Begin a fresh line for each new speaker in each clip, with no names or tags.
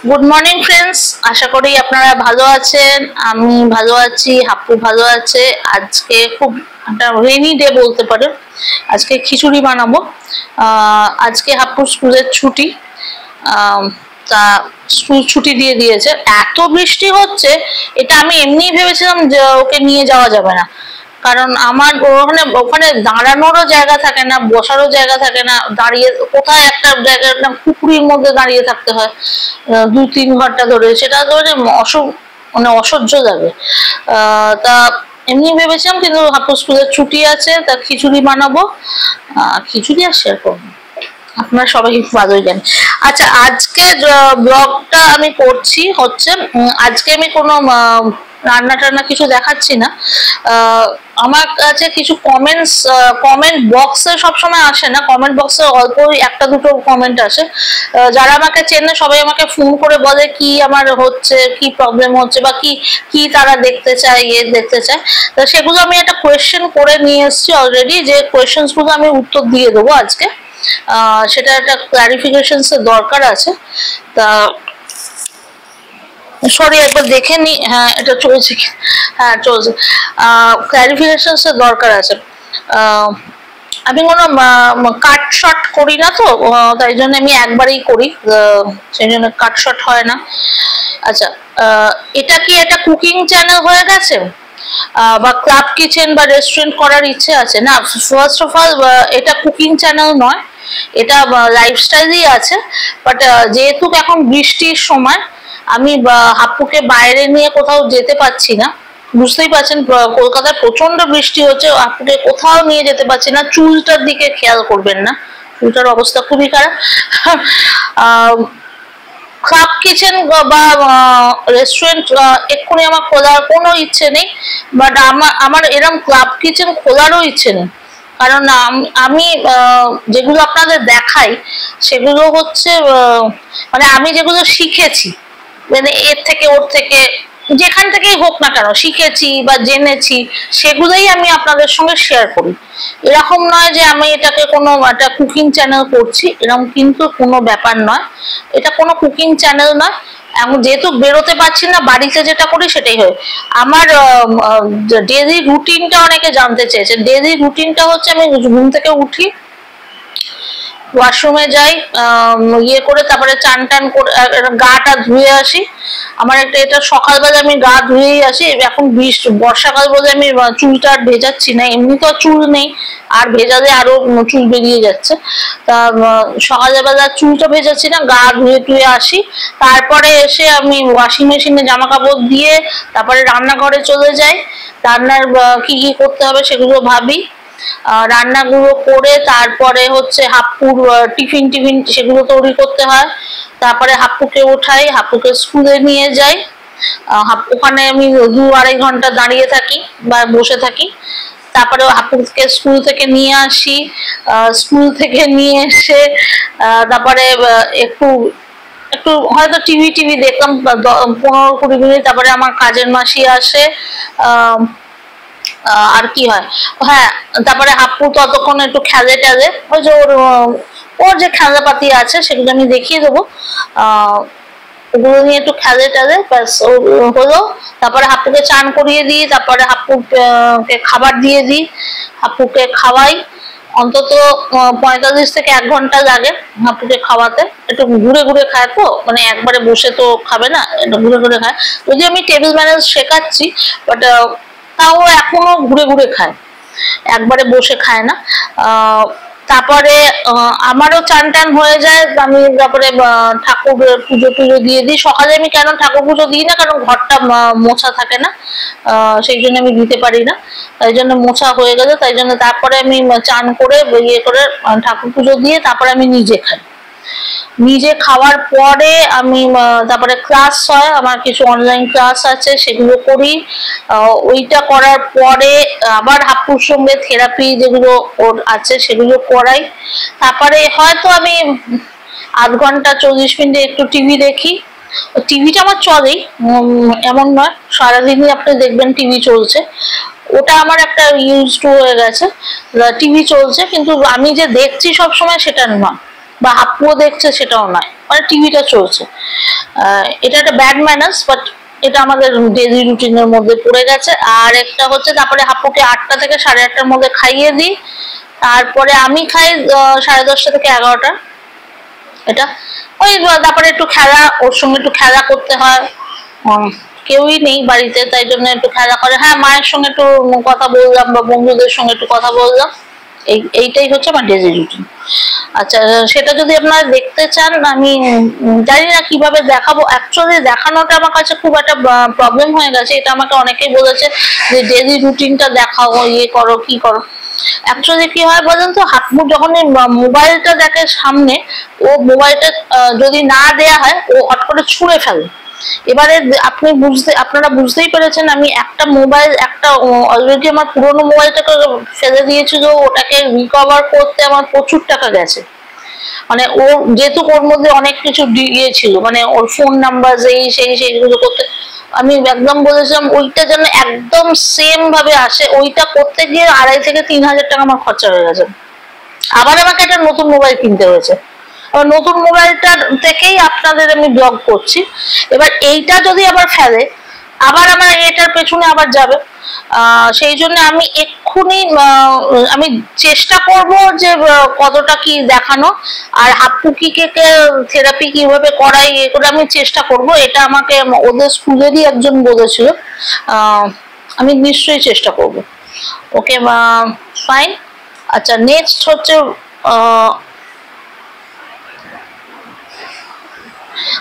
Good morning friends, আশা করি আপনারা ভালো আছেন। আমি ভালো আছি, হাপ্পু ভালো আছে। আজকে খুব একটা রেনি ডে বলতে পারেন। আজকে খিচুড়ি বানাবো। আজকে হাপ্পুর স্কুলের ছুটি, তা স্কুল ছুটি দিয়ে দিয়েছে। এত বৃষ্টি হচ্ছে, এটা আমি এমনিই ভেবেছিলাম যে ওকে নিয়ে যাওয়া যাবে না, কারণ আমার ওখানে ওখানে দাঁড়ানোরও জায়গা থাকে না, বসারও জায়গা থাকে না। দাঁড়িয়ে কোথায় একটা জায়গায় পুকুরির মধ্যে দাঁড়িয়ে থাকতে হয় 2-3 ঘন্টা ধরে, সেটা ধরে মানে অসহ্য লাগে। তা এমনি ভেবেছিলাম, কিন্তু হাপ্পু স্কুলের ছুটি আছে, তা খিচুড়ি বানাবো। খিচুড়ি আর শেয়ার করবো, আপনারা সবাই ভালোই জানেন। আচ্ছা, আজকে ব্লগটা আমি করছি হচ্ছে, আজকে আমি কোনো রান্না টান্না কিছু দেখাচ্ছি না। আমার কাছে কিছু কমেন্ট বক্সে সবসময় আসে না, কমেন্ট বক্সে অল্প একটা দুটো কমেন্ট আসে। যারা আমাকে চেনে সবাই আমাকে ফোন করে বলে কি আমার হচ্ছে, কি প্রবলেম হচ্ছে, বা কি কি তারা দেখতে চায়, দেখতে চায়। তো সেগুলো আমি একটা কোয়েশ্চেন করে নিয়ে এসেছি অলরেডি, যে কোয়েশ্চেন্স গুলো আমি উত্তর দিয়ে দেবো আজকে। সেটা একটা ক্লারিফিকেশন এর দরকার আছে। তা সরি, একবার দেখে নি। হ্যাঁ, এটা চলছে কি? হ্যাঁ, চলছে। ক্লারিফিকেশন এর দরকার আছে। আমি কোনো কাট শট করি না, তো তাই জন্য আমি একবারেই করি, সেই জন্য কাট শট হয় না। আচ্ছা, এটা কি একটা কুকিং চ্যানেল হয়ে গেছে, বা ক্লাব কিচেন বা রেস্টুরেন্ট করার ইচ্ছে আছে? না, ফার্স্ট অফ অল এটা কুকিং চ্যানেল নয়, এটা লাইফস্টাইলই আছে। বাট যেহেতু এখন বৃষ্টির সময়, আমি হাপ্পুকে বাইরে নিয়ে কোথাও যেতে পারছি না। বুঝতেই পারছেন, কলকাতায় প্রচন্ড বৃষ্টি হচ্ছে, হাপ্পুকে কোথাও নিয়ে যেতে পারছি না। চুলটার দিকে খেয়াল করবেন না, চুলটার অবস্থা খুবই খারাপ। ক্লাব কিচেন বা রেস্টুরেন্ট এক্ষুনি আমার খোলার কোনো ইচ্ছে নেই, বাট আমার এরকম ক্লাব কিচেন খোলারও ইচ্ছে নেই। কারণ আমি যেগুলো আপনাদের দেখাই সেগুলো হচ্ছে, মানে আমি যেগুলো শিখেছি, মানে এর থেকে ওর থেকে যেখান থেকেই হোক না কেন, শিখেছি বা জেনেছি, সেগুলোই আমি আপনাদের সঙ্গে শেয়ার করি। এরকম নয় যে আমি এটাকে কোনো একটা কুকিং চ্যানেল করছি, এরকম কিন্তু কোনো ব্যাপার নয়। এটা কোনো কুকিং চ্যানেল নয়। এখন যেহেতু বেরোতে পারছি না, বাড়িতে যেটা করি সেটাই হয়। আমার ডেইলি রুটিনটা অনেকে জানতে চেয়েছে। ডেইলি রুটিনটা হচ্ছে, আমি ঘুম থেকে উঠি, ওয়াশরুমে যাই, ইয়ে করে তারপরে চান টান করে গাটা ধুয়ে আসি। আমার এটা সকালবেলা আমি গা ধুয়েই আসি। এখন বর্ষাকাল বলে আমি চুলটা আর ভেজাচ্ছি না, এমনি তো চুল নেই, আর ভেজালে আরো চুল বেরিয়ে যাচ্ছে। তা সকালবেলা চুলটা ভেজাচ্ছি না, গা ধুয়ে টুয়ে আসি। তারপরে এসে আমি ওয়াশিং মেশিনে জামা কাপড় দিয়ে তারপরে রান্নাঘরে চলে যাই। রান্নার কি কি করতে হবে সেগুলো ভাবি, রান্নাগুলো করে তারপরে হচ্ছে হাপ্পুর টিফিন সেগুলো তৈরি করতে হয়। তারপরে হাপ্পুকে ওঠাই, হাপ্পুকে স্কুলে নিয়ে যাই। ওখানে আমি 2-2.5 ঘন্টা দাঁড়িয়ে থাকি বা বসে থাকি। তারপরে হাপ্পুকে স্কুল থেকে নিয়ে আসি। স্কুল থেকে নিয়ে এসে তারপরে একটু একটু হয়তো টিভি দেখলাম 15-20 মিনিট। তারপরে আমার কাজের মাসি আসে। আর কি হয়, হ্যাঁ, তারপরে হাপ্পু ততক্ষণ একটু খেলে টেলে, ওই যে ওর যে খেলনাপাতি আছে সেগুলো আমি দেখিয়ে দেবো। ওগুলো নিয়ে একটু খেলে টেলে, ব্যাস হলো। তারপরে হাপ্পুকে চান করিয়ে দিই, তারপরে হাপ্পুকে খাবার দিয়ে দিই, হাপ্পুকে খাওয়াই। অন্তত 45 থেকে 1 ঘন্টা লাগে হাপ্পুকে খাওয়াতে। একটু ঘুরে ঘুরে খায়, তো মানে একবারে বসে তো খাবে না, একটু ঘুরে ঘুরে খায়। যদি আমি টেবিল ম্যানার্স শেখাচ্ছি, বাট তাও এখনো ঘুরে ঘুরে খায়, একবারে বসে খায় না। তারপরে আমারও চান টান হয়ে যায়, আমি তারপরে ঠাকুর পুজো দিয়ে দিই। সকালে আমি কেন ঠাকুর পুজো দিই না, কারণ ঘরটা মোছা থাকে না, সেই জন্য আমি দিতে পারি না। তাই জন্য মোছা হয়ে গেছে, তাই জন্য তারপরে আমি চান করে ইয়ে করে ঠাকুর পুজো দিয়ে তারপরে আমি নিজে খাই। নিজে খাওয়ার পরে আমি তারপরে ক্লাস হয়, আমার কিছু অনলাইন ক্লাস আছে, সেগুলো করি। ওইটা করার পরে আবার হাপ্পুর সঙ্গে থেরাপি যেগুলো ওর আছে সেগুলো করাই। তারপরে হয়তো আমি 8 ঘন্টা 40 মিনিট একটু টিভি দেখি। টিভিটা আমার চলেই, এমন নয় সারাদিনই আপনি দেখবেন টিভি চলছে। ওটা আমার একটা ইউজ টু হয়ে গেছে, টিভি চলছে, কিন্তু আমি যে দেখছি সবসময় সেটা নয়, বা হাপ্পুও দেখছে সেটাও নয়। মানে টিভিটা চলছে। এটা একটা ব্যাড ম্যানার্স, বাট এটা আমাদের ডেইলি রুটিনের মধ্যে পড়ে গেছে। আর একটা হচ্ছে তারপরে হাপুকে 8টা থেকে 8:30টার মধ্যে খাইয়ে দিই, তারপরে আমি খাই 10:30 থেকে 11টা। এটা ওই তারপরে একটু খেলা, ওর সঙ্গে একটু খেলা করতে হয়, কেউই নেই বাড়িতে তাই জন্য একটু খেলা করে। হ্যাঁ, মায়ের সঙ্গে একটু কথা বললাম বা বন্ধুদের সঙ্গে একটু কথা বললাম, এইটাই হচ্ছে আমার ডেইলি রুটিন। আচ্ছা, সেটা যদি আপনারা দেখতে চান, আমি জানি না কিভাবে দেখাবো। অ্যাকচুয়ালি দেখানোটা আমার কাছে খুব একটা প্রবলেম হয়ে গেছে। এটা আমাকে অনেকেই বলেছে যে ডেইলি রুটিনটা দেখাও, ইয়ে করো, কি করো। অ্যাকচুয়ালি কি হয় বলেন তো, হাতমু যখন মোবাইলটা দেখে সামনে, ও মোবাইলটা যদি না দেয়া হয় ও হট করে ছুঁড়ে ফেলে। এবারে আপনারা বুঝতেই পেরেছেন, আমি একটা মোবাইল, একটা অলরেডি আমার পুরোনো মোবাইলটাকে ফেলে দিয়েছিল, ওটাকে রিকভার করতে আমার প্রচুর টাকা গেছে। মানে ও যেহেতু ওর মধ্যে অনেক কিছু ইয়ে ছিল, মানে ওর ফোন নাম্বার সেইগুলো করতে আমি একদম বলেছিলাম ওইটা যেন একদম সেম ভাবে আসে। ওইটা করতে গিয়ে 2,500 থেকে 3,000 টাকা আমার খরচা হয়ে গেছে। আবার আমাকে একটা নতুন মোবাইল কিনতে হয়েছে। নতুন মোবাইলটার থেকেই আপনাদের আমি ব্লগ করছি। এবার এইটা যদি আবার ফেলে, আবার আমার এটার পেছনে আবার যাবে। সেই জন্য আমি এক্ষুনি আমি চেষ্টা করব যে কতটা কি দেখানো, আর হাপ্পুকিকে থেরাপি কিভাবে করাই এগুলো আমি চেষ্টা করব। এটা আমাকে ওদের স্কুলেরই একজন বলেছিল, আমি নিশ্চয়ই চেষ্টা করব। ওকে, ফাইন। আচ্ছা, নেক্সট হচ্ছে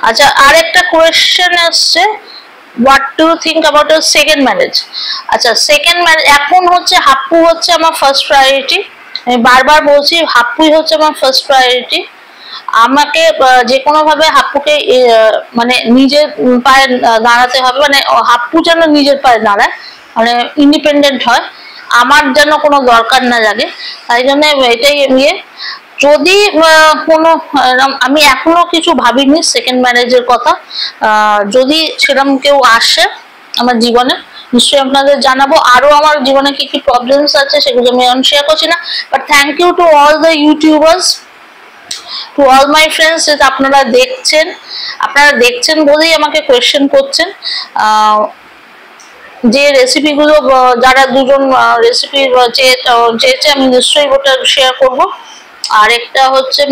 আচ্ছা, আরেকটা কোয়েশ্চেন আসছে, what do you think about a second marriage. আচ্ছা, সেকেন্ড ম্যারেজ এখন হচ্ছে হাপ্পু হচ্ছে আমার ফার্স্ট প্রায়োরিটি। আমি বারবার বলছি হাপ্পুই হচ্ছে আমার ফার্স্ট প্রায়োরিটি। আমাকে যে কোনো ভাবে হাপ্পুকে মানে নিজের পায়ে দাঁড়াতে হবে, মানে হাপ্পু যেন নিজের পায়ে দাঁড়ায়, মানে ইন্ডিপেন্ডেন্ট হয়, আমার যেন কোনো দরকার না লাগে। তাই জন্য এটাই ইয়ে। যদি কোনো আমি এখনো কিছু ভাবিনি সেকেন্ড ম্যারেজের কথা, যদি সেরকম কেউ আসে আমার জীবনে নিশ্চয়ই আপনাদের জানাবো। আরো আমার জীবনে কি কি প্রবলেমস আছে সেগুলো আমি এখন শেয়ার করছি না, but thank you to all the youtubers, to all my friends, যেটা আপনারা দেখছেন বলেই আমাকে কোয়েশ্চেন করছেন। যে রেসিপিগুলো যারা দুজন রেসিপি চেয়েছে আমি নিশ্চয়ই ওটা শেয়ার করব। আর একটা হচ্ছে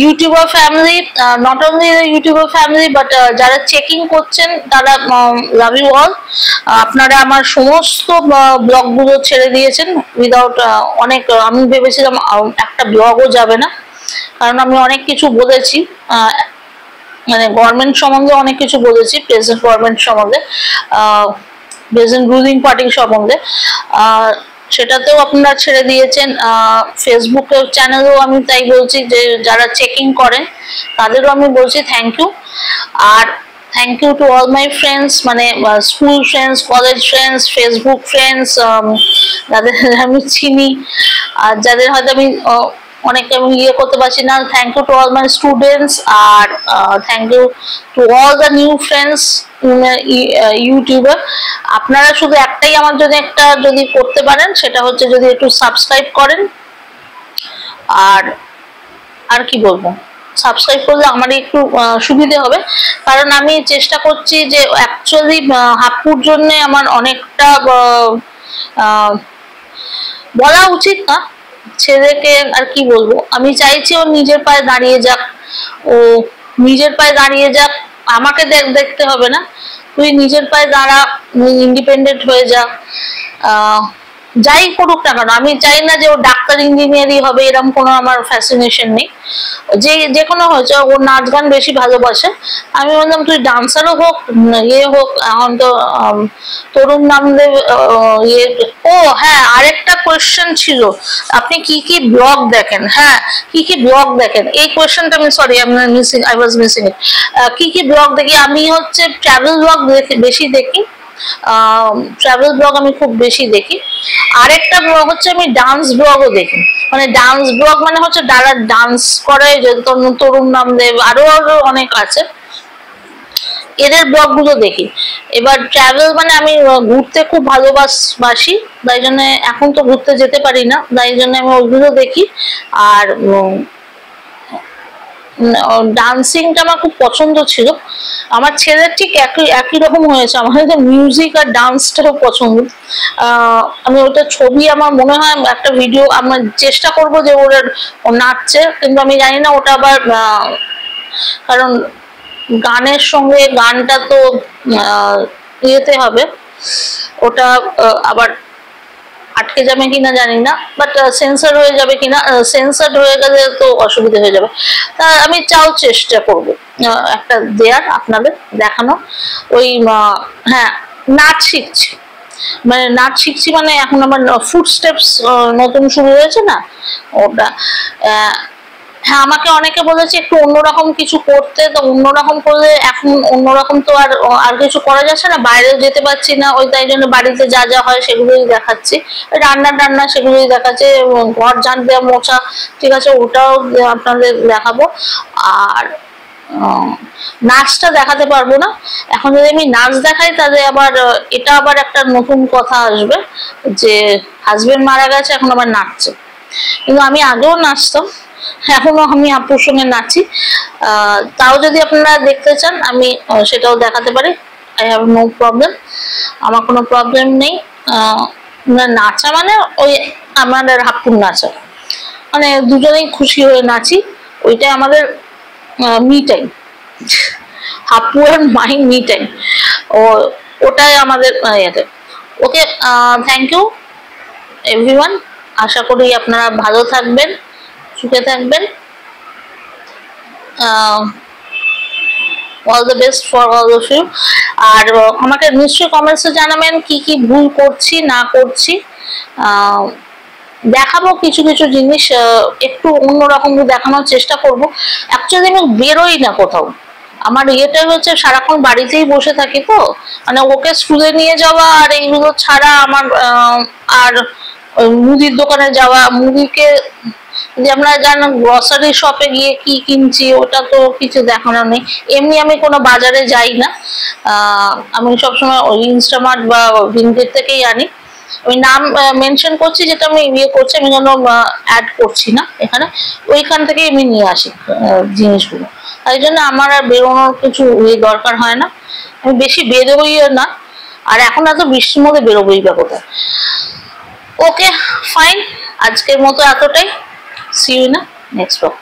YouTuber family, not only YouTuber family but যারা চেকিং করছেন তারা, লাভ ইউ অল। আপনারা আমার সমস্ত ব্লগগুলো ছেড়ে দিয়েছেন উইদাউট অনেক, আমি ভেবেছিলাম একটা ব্লগও যাবে না, কারণ আমি অনেক কিছু বলেছি, মানে গভর্নমেন্ট সম্বন্ধে অনেক কিছু বলেছি, প্রেজেন্ট গভর্নমেন্ট সম্বন্ধে, প্রেজেন্ট রুলিং পার্টির সম্বন্ধে, সেটাতেও আপনারা ছেড়ে দিয়েছেন। ফেসবুকের চ্যানেলেও আমি তাই বলছি যে যারা চেকিং করেন তাদেরও আমি বলছি থ্যাংক ইউ। আর thank you to all my friends, মানে school friends, college friends, Facebook friends, যাদের আমি চিনি আর যাদের হয়তো আমি অনেকে আমি ইয়ে করতে পারছি না। Thank you to all my students, আর thank you to all the new friends youtuber. আপনারা শুধু একটাই আমার জন্য একটা যদি করতে পারেন, সেটা হচ্ছে যদি একটু সাবস্ক্রাইব করেন। আর কি বলবো, সাবস্ক্রাইব করলে আমারই একটু সুবিধে হবে, কারণ আমি চেষ্টা করছি যে অ্যাকচুয়ালি হাপ্পুর জন্য আমার অনেকটা বলা উচিত না ছেলেকে, আর কি বলবো, আমি চাইছি ও নিজের পায়ে দাঁড়িয়ে যাক, ও নিজের পায়ে দাঁড়িয়ে যাক, আমাকে দেখতে হবে না, তুই নিজের পায়ে দাঁড়া, ইন্ডিপেন্ডেন্ট হয়ে যা। যাই করুক না কেন, আমি চাই না যে ও ডাক্তার ইঞ্জিনিয়ারই হবে, এরকম কোনো আমার ফ্যাসিনেশন নেই। যে কোনো হয়েছে, ও নাচ গান বেশি ভালোবাসে, আমি বললাম তুই ডান্সারও হোক, ইয়ে হোক। এখন তো তরুণ নামদেব ইয়ে। ও হ্যাঁ, আরেকটা কোয়েশ্চেন ছিল, আপনি কি কি ব্লগ দেখেন? হ্যাঁ, কি কি ব্লগ দেখেন, এই কোয়েশ্চেনটা আমি সরি, আই ওয়াজ মিসিং ইট। কি কি ব্লগ দেখি? আমি হচ্ছে ট্রাভেল ব্লগ বেশি দেখি, ট্রাভেল ব্লগ আমি খুব বেশি দেখি। আরেকটা ব্লগ হচ্ছে আমি ডান্স ব্লগও দেখি, মানে ডান্স ব্লগ মানে হচ্ছে যারা ডান্স করে, যে তরুণ নামদেব, আরো অনেক আছে, এদের ব্লগ গুলো দেখি। এবার ট্রাভেল মানে আমি ঘুরতে খুব ভালোবাসি, তাই জন্য এখন তো ঘুরতে যেতে পারি না, তাই জন্য আমি ওইগুলো দেখি। আর ডান্সিংটা আমার খুব পছন্দ ছিল। আমার ছেলের ঠিক একই একই রকম হয়েছে, আমার হয়তো মিউজিক আর ডান্সটাও পছন্দ। আমি ওটা ছবি আমার মনে হয় একটা ভিডিও আমার চেষ্টা করব যে ওরা নাচছে, কিন্তু আমি জানি না ওটা আবার কারণ গানের সঙ্গে গানটা তো ইয়েতে হবে, ওটা আবার আটকে যাবে কিনা জানি না, বাট সেন্সার হয়ে যাবে কিনা, সেন্সার হয়ে গেলে তো অসুবিধা হয়ে যাবে। তা আমি চেষ্টা করব একটা দেয়ার আপনাদের দেখানো। ওই হ্যাঁ, নাচ শিখছি, মানে নাচ শিখছি মানে এখন আমার ফুট স্টেপস নতুন শুরু হয়েছে না, ওটা হ্যাঁ আমাকে অনেকে বলেছে একটু অন্যরকম কিছু করতে, তো অন্যরকম করলে এখন অন্যরকম তো আর কিছু করা যাচ্ছে না, বাইরেও যেতে পারছি না, ওই তাই জন্য বাড়িতে যা যা হয় সেগুলোই দেখাচ্ছি, রান্না টান্না সেগুলোই দেখাচ্ছে, ঘর ঝাঁট দেওয়া মোছা, ঠিক আছে ওটাও আপনাদের দেখাবো। আর নাচটা দেখাতে পারবো না এখন, যদি আমি নাচ দেখাই তাহলে আবার এটা আবার একটা নতুন কথা আসবে যে হাজবেন্ড মারা গেছে এখন আবার নাচছে, কিন্তু আমি আগেও নাচতাম, এখনো আমি আপুর সঙ্গে নাচি। তাও যদি আপনারা দেখতে চান আমি সেটাও দেখাতে পারি, আই হ্যাভ নো প্রবলেম, আমার কোনো প্রবলেম নেই। নাচা মানে ওই আমাদের হাপুর নাচা, মানে দুজনেই খুশি হয়ে নাচি, ওইটাই আমাদের মি টাইম, হাপু আর মাই মি টাইম, ওটাই আমাদের ইয়েতে। ওকে, থ্যাংক ইউ এভরিওয়ান, আশা করি আপনারা ভালো থাকবেন, সুখে থাকবেন, all the best for all of you. আর আমাকে নিশ্চয়ই কমেন্টসে জানাবেন কি কি ভুল করছি না করছি, দেখাবো কিছু কিছু জিনিস একটু অন্যরকম দেখানোর চেষ্টা করব। অ্যাকচুয়ালি আমি বেরোই না কোথাও, আমার ইয়েটা হচ্ছে সারাক্ষণ বাড়িতেই বসে থাকি, তো মানে ওকে স্কুলে নিয়ে যাওয়া আর এইগুলো ছাড়া আমার আর মুদির দোকানে যাওয়া, মুদিকে যে আমরা জানো গ্রসারি শপে গিয়ে কি কিনছি ওটা তো কিছু দেখানো নেই, এমনি আমি কোনো বাজারে যাই না, আমি সবসময় ওই ইনস্টামার্ট বা ভিনগেট থেকেই আনি। আমি নাম মেনশন করছি যেটা আমি ইয়ে করছি, আমি কোনো অ্যাড করছি না এখানে, ওইখান থেকেই আমি নিয়ে আসি জিনিসগুলো, তাই জন্য আমার আর বেরোনোর কিছু দরকার হয় না, আমি বেশি বেরোইও না, আর এখন এত বৃষ্টির মধ্যে বেরোবোই বা কোথায়। ওকে ফাইন, আজকের মতো এতটাই, see you in the next vlog.